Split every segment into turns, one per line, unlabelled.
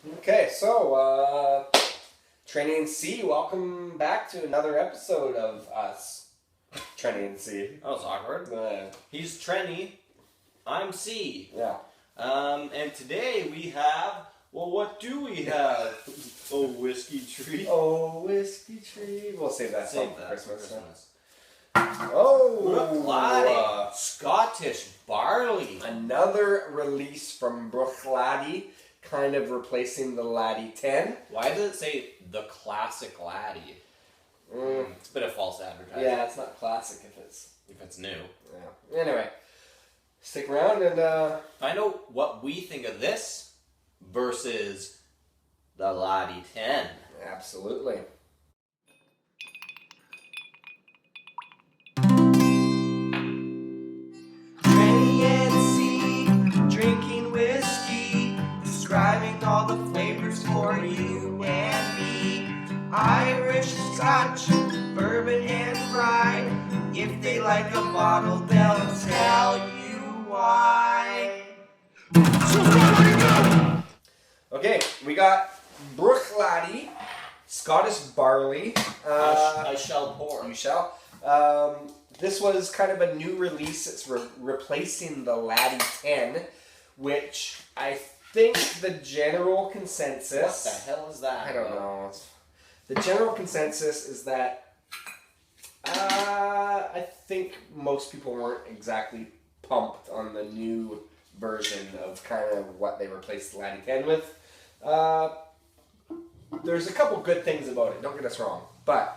Okay, so, Trenny and C, welcome back to another episode of us. Trenny and C.
That was awkward. He's Trenny. I'm C.
Yeah.
And today we have, well, what do we have? Oh, whiskey tree.
Oh, whiskey tree. We'll save that
Save
for
that
Christmas.
Christmas.
Oh,
Bruichladdich. Scottish barley.
Another release from Bruichladdich, kind of replacing the Laddie 10.
Why does it say the classic laddie? It's a bit of false advertising.
Yeah, it's not classic
If it's new.
Yeah. Anyway, stick around and
Find out what we think of this versus the laddie 10.
absolutely.
Trenny and C, drinking whiskey, describing all the flavors for you and me. Irish, Scotch, bourbon, and rye. If they like a bottle, they'll tell you why.
Okay, we got Bruichladdich, Scottish barley.
I shall pour.
You shall. This was kind of a new release. It's replacing the Laddie 10, which I think the general consensus...
What the hell is that?
I don't know. The general consensus is that I think most people weren't exactly pumped on the new version of kind of what they replaced the Laddie 10 with. There's a couple good things about it, don't get us wrong. But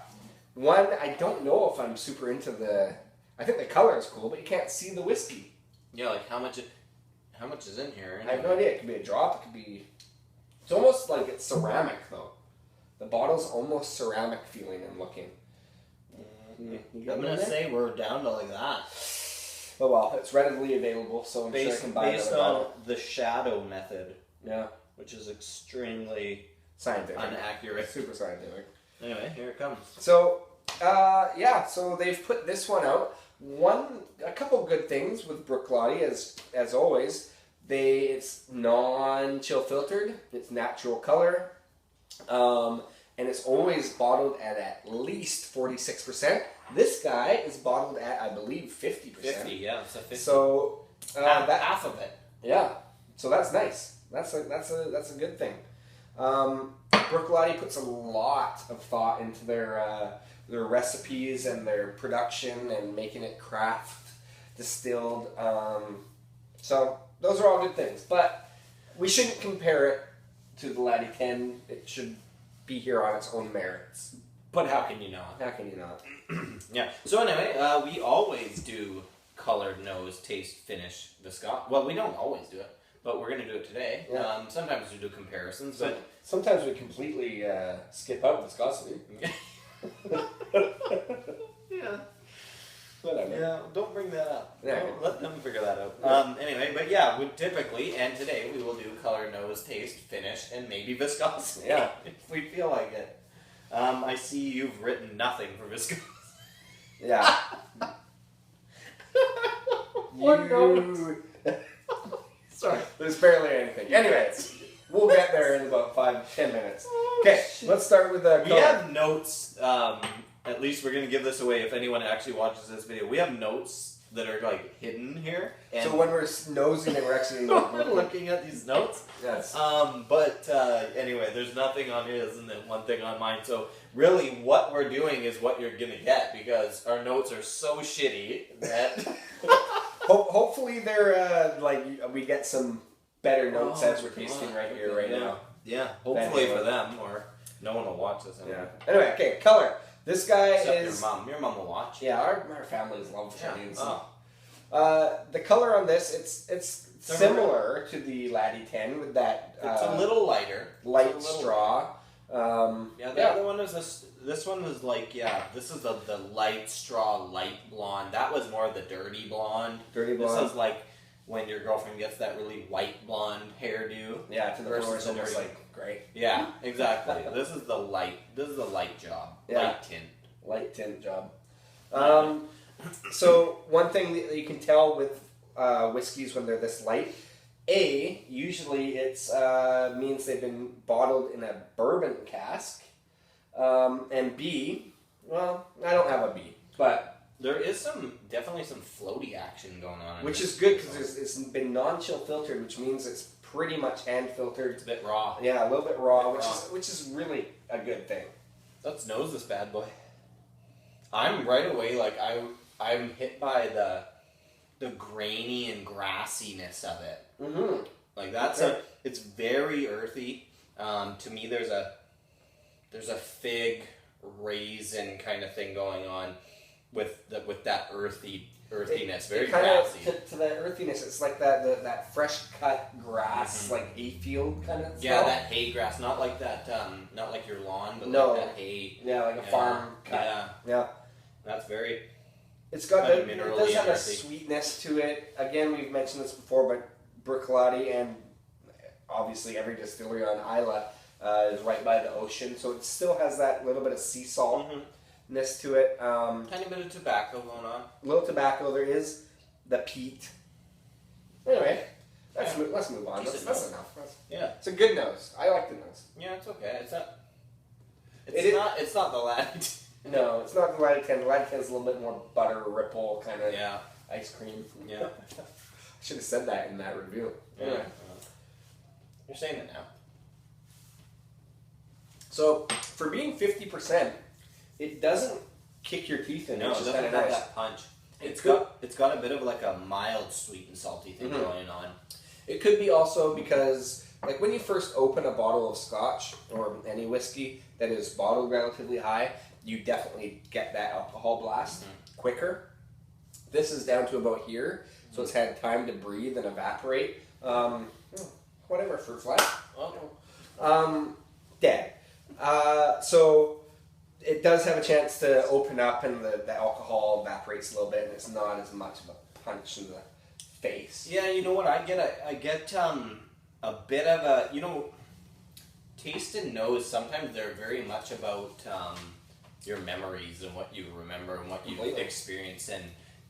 one, I don't know if I'm super into the... I think the color is cool, but you can't see the whiskey.
Yeah, like how much is in here?
I have no idea. It could be a drop. It could be... It's almost like it's ceramic, though. The bottle's almost ceramic feeling and looking.
I'm going to say we're down to like that.
Oh well, it's readily available, so I'm sure I can buy it.
Based on the shadow method.
Yeah.
Which is extremely
scientific.
Inaccurate.
Super scientific.
Anyway, here it comes.
So, so they've put this one out. A couple good things with Bruichladdich, as always. It's non-chill filtered. It's natural color. And it's always bottled at least 46%. This guy is bottled at, I believe, 50%.
50, yeah, it's a 50.
So
half of it.
Yeah, so that's nice. That's a good thing. Bruichladdich puts a lot of thought into their recipes and their production and making it craft distilled. So those are all good things, but we shouldn't compare it to the Laddie 10. It should be here on its own merits.
But how can you not?
How can you not?
Yeah. So anyway, we always do colored nose, taste, finish the Scotch. Well, we don't always do it, but we're going to do it today.
Yeah.
Sometimes we do comparisons,
So,
but
sometimes we completely skip out viscosity.
yeah.
Whatever.
Yeah, don't bring that up.
Yeah.
Don't let them figure that out. Anyway, but yeah, we typically, and today, we will do color, nose, taste, finish, and maybe viscosity.
Yeah.
If we feel like it. I see you've written nothing for viscosity.
Yeah.
One note.
Sorry. There's barely anything. Anyways, we'll get there in about 5-10 minutes. Okay, let's start with the color.
We have notes, at least we're going to give this away if anyone actually watches this video. We have notes that are like hidden here. And
so when we're nosing and we're actually
we're looking at these notes.
Yes.
But anyway, there's nothing on his and then one thing on mine. So really what we're doing is what you're going to get because our notes are so shitty that...
Hopefully they're we get some better notes as we're tasting right here, right now.
Yeah, hopefully for them or no one will watch this anyway.
Yeah. Anyway, okay, color. This guy
Except
is...
Your mom will watch.
Yeah, our families love Chinese.
Oh.
The color on this, it's similar to the Laddie 10 with that...
It's a little lighter.
Light straw.
The other one is this one was like, this is the light straw, light blonde. That was more the dirty blonde.
Dirty blonde.
This is like when your girlfriend gets that really white blonde hairdo.
Yeah, to the
versus
floor, almost like gray.
Yeah, exactly. This is the light job.
Yeah.
Light tint.
Light tint job. So one thing that you can tell with whiskeys when they're this light Usually it's means they've been bottled in a bourbon cask, and B, well, I don't have a B, but
there is definitely some floaty action going on.
Which is good because it's been non-chill filtered, which means it's pretty much hand filtered.
It's a bit raw.
Yeah, a little bit raw, which is really a good thing.
Let's nose this bad boy. I'm right away like I'm hit by the grainy and grassiness of it.
Mm-hmm.
Like it's very earthy. To me, there's a fig raisin kind of thing going on with that earthiness. Very grassy.
To the earthiness, it's like that fresh cut grass, like hay field kind of.
Yeah,
smell.
that hay grass, not like that, not like your lawn, but
No.
like that hay.
Yeah, like a farm cut.
Yeah. That's very.
It's got
kind of
it
minerally
does have a
earthy.
sweetness to it. Again, we've mentioned this before, but Bruichladdich and obviously every distillery on Isla is right by the ocean, so it still has that little bit of sea saltness to it.
Tiny bit of tobacco going on.
A little tobacco. There is the peat. Anyway, let's move on.
Decent
That's
nose.
enough.
Yeah.
It's a good nose. I like the nose.
Yeah, it's okay. It's not the laddie.
No, it's not the Laddie 10. The Laddie 10 is a little bit more butter ripple kind of
Yeah.
ice cream.
Yeah.
I should have said that in that review.
Yeah.
Anyway.
You're saying it now.
So for being 50%, it doesn't kick your teeth in.
No, it
which is
doesn't
kinda
have
nice.
that punch.
It's
It's got a bit of like a mild sweet and salty thing going on.
It could be also because, like, when you first open a bottle of Scotch or any whiskey that is bottled relatively high, you definitely get that alcohol blast quicker. This is down to about here, so it's had time to breathe and evaporate. Whatever, fruit fly. Dead. So it does have a chance to open up, and the alcohol evaporates a little bit, and it's not as much of a punch in the face.
Yeah, you know what I get? I get a bit of a taste and nose. Sometimes they're very much about your memories and what you remember and what you experienced. And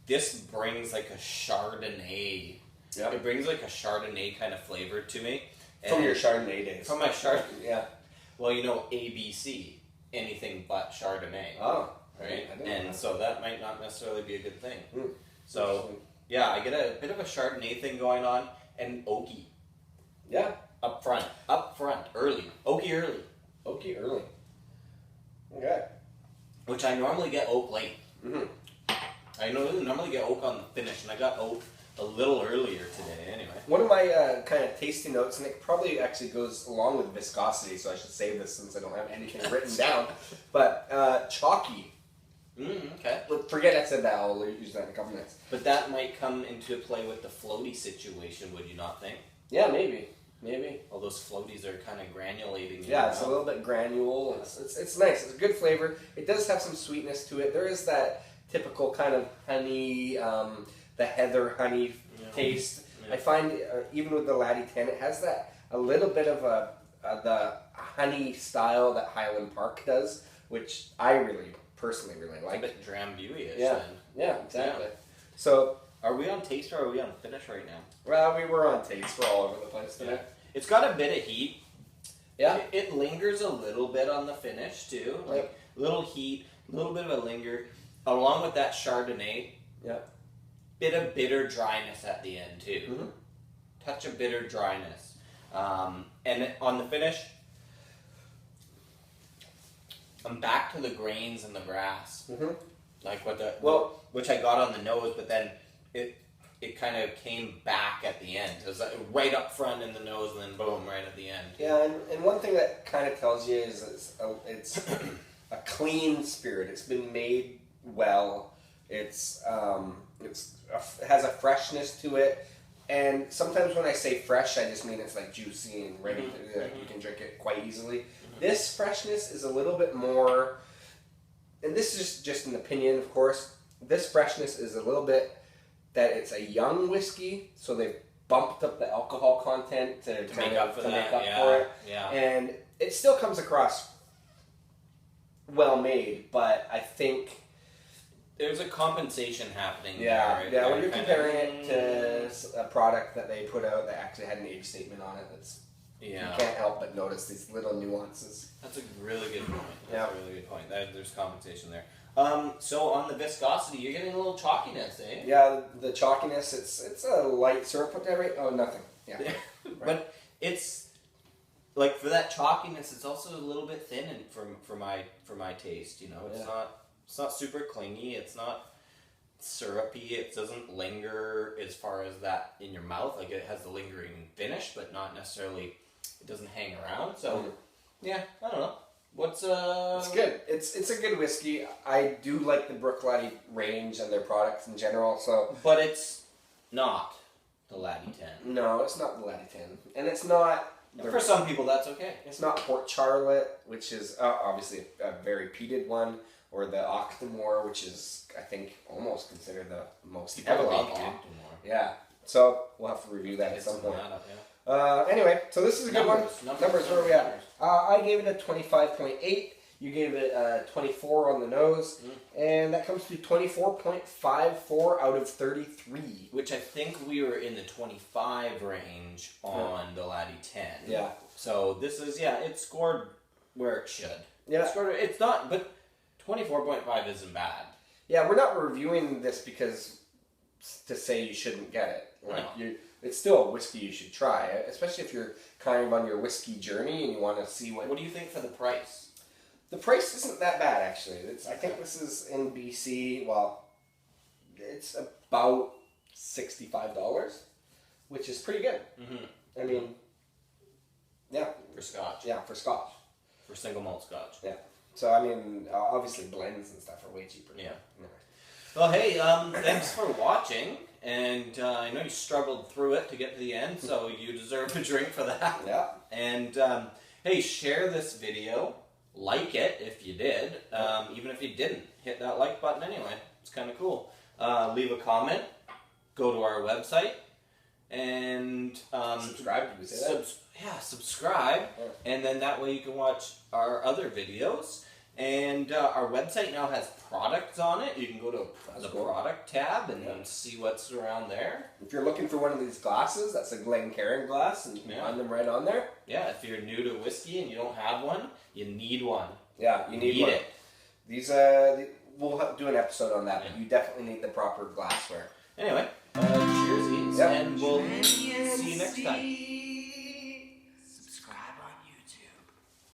this brings like a Chardonnay.
Yeah.
It brings like a Chardonnay kind of flavor to me.
From your Chardonnay days.
From my Chardonnay.
Yeah.
Well, ABC, anything but Chardonnay.
Oh.
Right?
I didn't know
And
that.
so that might not necessarily be a good thing.
Mm.
So, yeah, I get a bit of a Chardonnay thing going on, and oaky.
Yeah.
Up front, early. Oaky early.
Oaky early. Okay.
Which I normally get oak late.
Mm-hmm.
I normally get oak on the finish, and I got oak a little earlier today anyway.
One of my kind of tasty notes, and it probably actually goes along with viscosity, so I should save this since I don't have anything written down, but chalky.
Okay.
But forget I said that, I'll use that in a couple minutes.
But that might come into play with the floaty situation, would you not think?
Yeah, maybe.
All those floaties are kind of granulating.
Yeah, it's a little bit granule. It's nice. It's a good flavor. It does have some sweetness to it. There is that typical kind of honey, the heather honey taste.
Yeah.
I find even with the Laddie 10, it has that a little bit of the honey style that Highland Park does, which I personally really
It's
like.
a bit Drambuie-ish
Yeah.
then.
Yeah, exactly. So,
Are we on taste or are we on finish right now?
well, we were on taste. We're all over the place today.
It's got a bit of heat.
Yeah.
It lingers a little bit on the finish too. Like little heat, a little bit of a linger. Along with that Chardonnay.
Yeah.
Bit of bitter dryness at the end too.
Mm-hmm.
Touch of bitter dryness. And on the finish, I'm back to the grains and the grass.
Mm-hmm.
Like what
Well,
which I got on the nose, but then it kind of came back at the end. It was like right up front in the nose, and then boom, right at the end.
yeah, and one thing that kind of tells you is it's a clean spirit. It's been made well. It has a freshness to it. And sometimes when I say fresh, I just mean it's like juicy and ready to, you can drink it quite easily. Mm-hmm. This freshness is a little bit more, and this is just an opinion, of course. This freshness is a little bit that it's a young whiskey, so they've bumped up the alcohol content to
make up for
for it.
Yeah.
And it still comes across well made, but I think
there's a compensation happening
Yeah,
there. Right?
yeah. When you're comparing it to a product that they put out that actually had an age statement on it, you can't help but notice these little nuances.
That's a really good point.
Yeah.
That's a really good point. There's compensation there. So on the viscosity, you're getting a little chalkiness, eh?
Yeah, the chalkiness. It's a light syrup. What rate? Oh, nothing. Yeah,
Right.
Right.
But it's like for that chalkiness, it's also a little bit thin and for my taste. You know, it's not super clingy. It's not syrupy. It doesn't linger as far as that in your mouth. Like it has the lingering finish, but not necessarily. It doesn't hang around. So yeah, I don't know. What's
It's good. It's a good whiskey. I do like the Bruichladdich range and their products in general. So,
but it's not the Laddie 10.
No, it's not the Laddie 10, and it's not.
For some people, that's okay.
It's not Port Charlotte, which is obviously a very peated one, or the Octomore, which is I think almost considered the most heavily peated. Yeah. So we'll have to review that at some point. Anyway, so this is a good one. Numbers, where are we at? I gave it a 25.8. You gave it a 24 on the nose, and that comes to 24.54 out of 33.
Which I think we were in the 25 range on the Laddie 10.
Yeah.
So this is, it scored where it should.
Yeah.
It's not, but 24.5 isn't bad.
Yeah, we're not reviewing this because to say you shouldn't get it. Like it's still a whiskey you should try, especially if you're kind of on your whiskey journey and you want to see what.
What do you think for the price?
The price isn't that bad actually. I think this is in BC. Well, it's about $65, which is pretty good.
Mm-hmm.
I mean, yeah,
for Scotch.
Yeah, for Scotch.
For single malt Scotch.
Yeah. So I mean, obviously blends and stuff are way cheaper.
Yeah.
Anyway.
Well, hey, thanks for watching, and I know you struggled through it to get to the end, so you deserve a drink for that.
Yeah.
And hey, share this video, like it if you did, even if you didn't, hit that like button anyway. It's kind of cool. Leave a comment, go to our website, and
subscribe. Did we say that?
Subscribe, and then that way you can watch our other videos. And our website now has products on it. You can go to the product tab and see what's around there.
If you're looking for one of these glasses, that's a Glencairn glass, and you can find them right on there.
Yeah, if you're new to whiskey and you don't have one, you need one.
Yeah, you need one.
it.
These, we'll do an episode on that, but you definitely need the proper glassware.
Anyway, cheersies, and we'll see you next time.